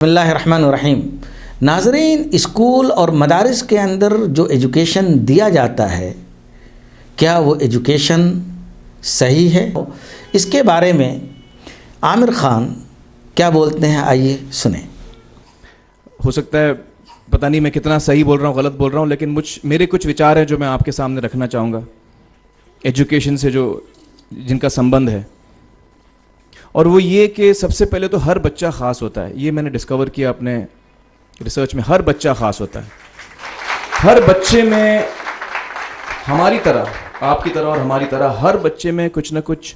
बिस्मिल्लाहिर्रहमानिर्रहीम। नाज़रीन, स्कूल और मदारिस के अंदर जो एजुकेशन दिया जाता है, क्या वो एजुकेशन सही है? इसके बारे में आमिर ख़ान क्या बोलते हैं, आइए सुने। हो सकता है पता नहीं मैं कितना सही बोल रहा हूँ, गलत बोल रहा हूँ, लेकिन मेरे कुछ विचार हैं जो मैं आपके सामने रखना चाहूँगा एजुकेशन से जिनका संबंध है। और वो ये कि सबसे पहले तो हर बच्चा ख़ास होता है। ये मैंने डिस्कवर किया अपने रिसर्च में। हर बच्चा ख़ास होता है। हर बच्चे में, हमारी तरह, आपकी तरह और हमारी तरह, हर बच्चे में कुछ ना कुछ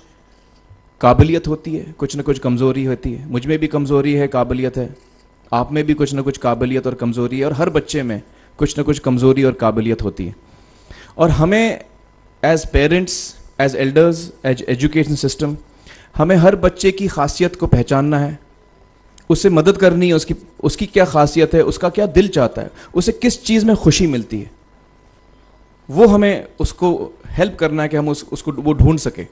काबिलियत होती है, कुछ ना कुछ कमज़ोरी होती है। मुझ में भी कमज़ोरी है, काबिलियत है। आप में भी कुछ ना कुछ काबिलियत और कमज़ोरी है, और हर बच्चे में कुछ ना कुछ कमज़ोरी और काबिलियत होती है। और हमें as parents, as elders, as education system, हमें हर बच्चे की खासियत को पहचानना है, उससे मदद करनी है। उसकी क्या खासियत है, उसका क्या दिल चाहता है, उसे किस चीज़ में खुशी मिलती है, वो हमें उसको हेल्प करना है कि हम उसको वो ढूंढ सके।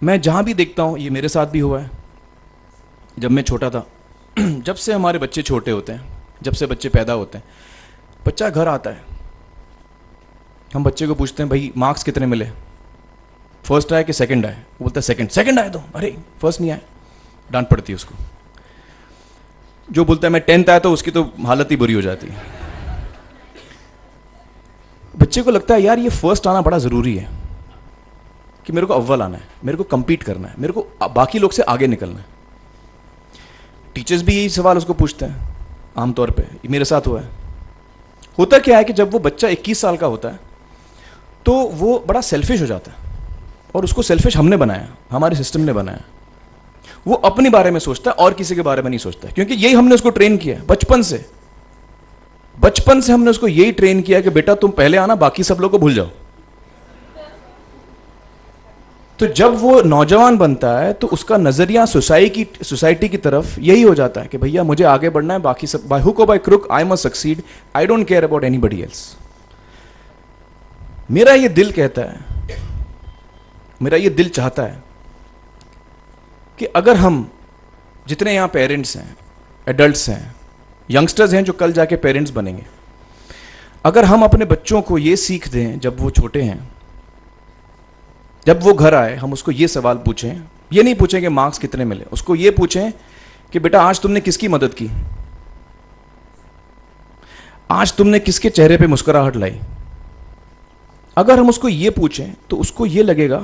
मैं जहाँ भी देखता हूँ, ये मेरे साथ भी हुआ है जब मैं छोटा था। जब से हमारे बच्चे छोटे होते हैं, जब से बच्चे पैदा होते हैं, बच्चा घर आता है, हम बच्चे को पूछते हैं, भाई मार्क्स कितने मिले, फर्स्ट आया कि सेकंड आया? वो बोलता है सेकंड। सेकंड आया तो अरे फर्स्ट नहीं आया, डांट पड़ती है उसको। जो बोलता है मैं 10th आया तो उसकी तो हालत ही बुरी हो जाती है। बच्चे को लगता है यार ये फर्स्ट आना बड़ा ज़रूरी है, कि मेरे को अव्वल आना है, मेरे को compete करना है, मेरे को बाकी लोग से आगे निकलना है। टीचर्स भी यही सवाल उसको पूछते हैं आमतौर पे। मेरे साथ हुआ है। होता क्या है कि जब वो बच्चा 21 साल का होता है तो वो बड़ा सेल्फिश हो जाता है, और उसको सेल्फिश हमने बनाया, हमारे सिस्टम ने बनाया। वो अपने बारे में सोचता है और किसी के बारे में नहीं सोचता, क्योंकि यही हमने उसको ट्रेन किया है बचपन से हमने उसको यही ट्रेन किया कि बेटा तुम पहले आना, बाकी सब लोग को भूल जाओ। तो जब वो नौजवान बनता है तो उसका नजरिया सोसाइटी की तरफ यही हो जाता है कि भैया मुझे आगे बढ़ना है, बाकी सब बाय हुक और by crook I must succeed, I don't care about anybody else. मेरा ये दिल कहता है, मेरा ये दिल चाहता है कि अगर हम जितने यहाँ पेरेंट्स हैं, एडल्ट्स हैं, यंगस्टर्स हैं जो कल जाके पेरेंट्स बनेंगे, अगर हम अपने बच्चों को ये सीख दें जब वो छोटे हैं, जब वो घर आए हम उसको ये सवाल पूछें, ये नहीं पूछें कि मार्क्स कितने मिले, उसको ये पूछें कि बेटा आज तुमने किसकी मदद की, आज तुमने किसके चेहरे पे मुस्कुराहट लाई। अगर हम उसको ये पूछें तो उसको ये लगेगा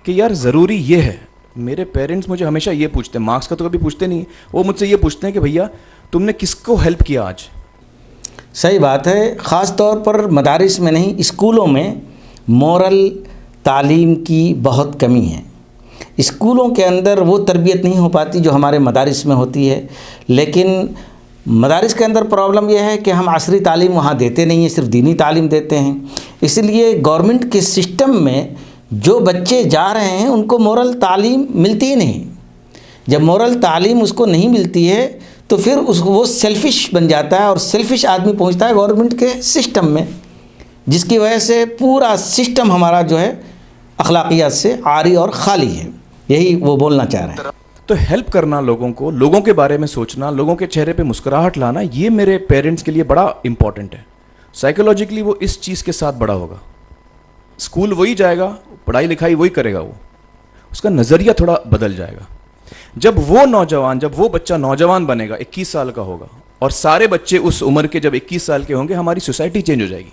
कि यार ज़रूरी ये है। मेरे पेरेंट्स मुझे हमेशा ये पूछते हैं, मार्क्स का तो कभी पूछते नहीं, वो मुझसे ये पूछते हैं कि भैया तुमने किसको हेल्प किया आज। सही बात है। ख़ास तौर पर मदारिस में नहीं, स्कूलों में मोरल तालीम की बहुत कमी है। स्कूलों के अंदर वो तरबियत नहीं हो पाती जो हमारे मदारिस में होती है। लेकिन मदारिस के अंदर प्रॉब्लम यह है कि हम असरी तालीम वहाँ देते नहीं हैं, सिर्फ दीनी तालीम देते हैं। इसलिए गवर्नमेंट के सिस्टम में जो बच्चे जा रहे हैं उनको मोरल तालीम मिलती ही नहीं। जब मोरल तालीम उसको नहीं मिलती है तो फिर वो सेल्फिश बन जाता है, और सेल्फिश आदमी पहुंचता है गवर्नमेंट के सिस्टम में, जिसकी वजह से पूरा सिस्टम हमारा जो है अखलाकियात से आरी और खाली है। यही वो बोलना चाह रहे हैं। तो हेल्प करना लोगों को, लोगों के बारे में सोचना, लोगों के चेहरे पे मुस्कुराहट लाना, ये मेरे पेरेंट्स के लिए बड़ा इंपॉर्टेंट है। साइकोलॉजिकली वो इस चीज़ के साथ बड़ा होगा। स्कूल वही जाएगा, पढ़ाई लिखाई वही करेगा, उसका नज़रिया थोड़ा बदल जाएगा। जब वो बच्चा नौजवान बनेगा, 21 साल का होगा, और सारे बच्चे उस उम्र के जब 21 साल के होंगे, हमारी सोसाइटी चेंज हो जाएगी।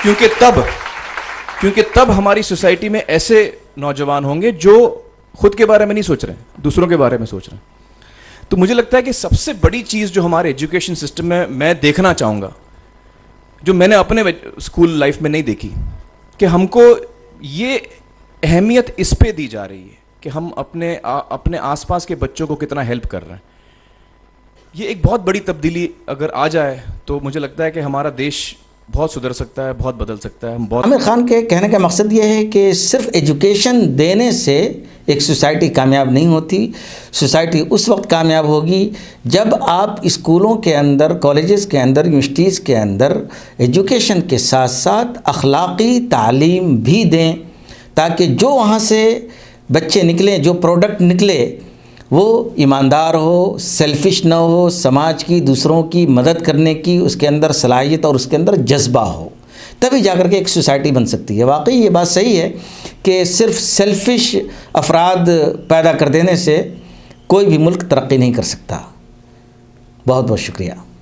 क्योंकि तब हमारी सोसाइटी में ऐसे नौजवान होंगे जो खुद के बारे में नहीं सोच रहे हैं, दूसरों के बारे में सोच रहे हैं। तो मुझे लगता है कि सबसे बड़ी चीज़ जो हमारे एजुकेशन सिस्टम में मैं देखना चाहूँगा, जो मैंने अपने स्कूल लाइफ में नहीं देखी, कि हमको ये अहमियत इस पे दी जा रही है कि हम अपने आसपास के बच्चों को कितना हेल्प कर रहे हैं। ये एक बहुत बड़ी तब्दीली अगर आ जाए तो मुझे लगता है कि हमारा देश बहुत सुधर सकता है, बहुत बदल सकता है। आमिर ख़ान के कहने का मकसद ये है कि सिर्फ एजुकेशन देने से एक सोसाइटी कामयाब नहीं होती। सोसाइटी उस वक्त कामयाब होगी जब आप स्कूलों के अंदर, कॉलेजेस के अंदर, यूनिवर्सिटीज़ के अंदर एजुकेशन के साथ साथ अखलाक़ी तालीम भी दें, ताकि जो वहाँ से बच्चे निकलें, जो प्रोडक्ट निकले वो ईमानदार हो, सेल्फिश न हो, समाज की, दूसरों की मदद करने की उसके अंदर सलाहियत और उसके अंदर जज्बा हो, तभी जाकर के एक सोसाइटी बन सकती है। वाकई ये बात सही है कि सिर्फ सेल्फिश अफराद पैदा कर देने से कोई भी मुल्क तरक्की नहीं कर सकता। बहुत बहुत शुक्रिया।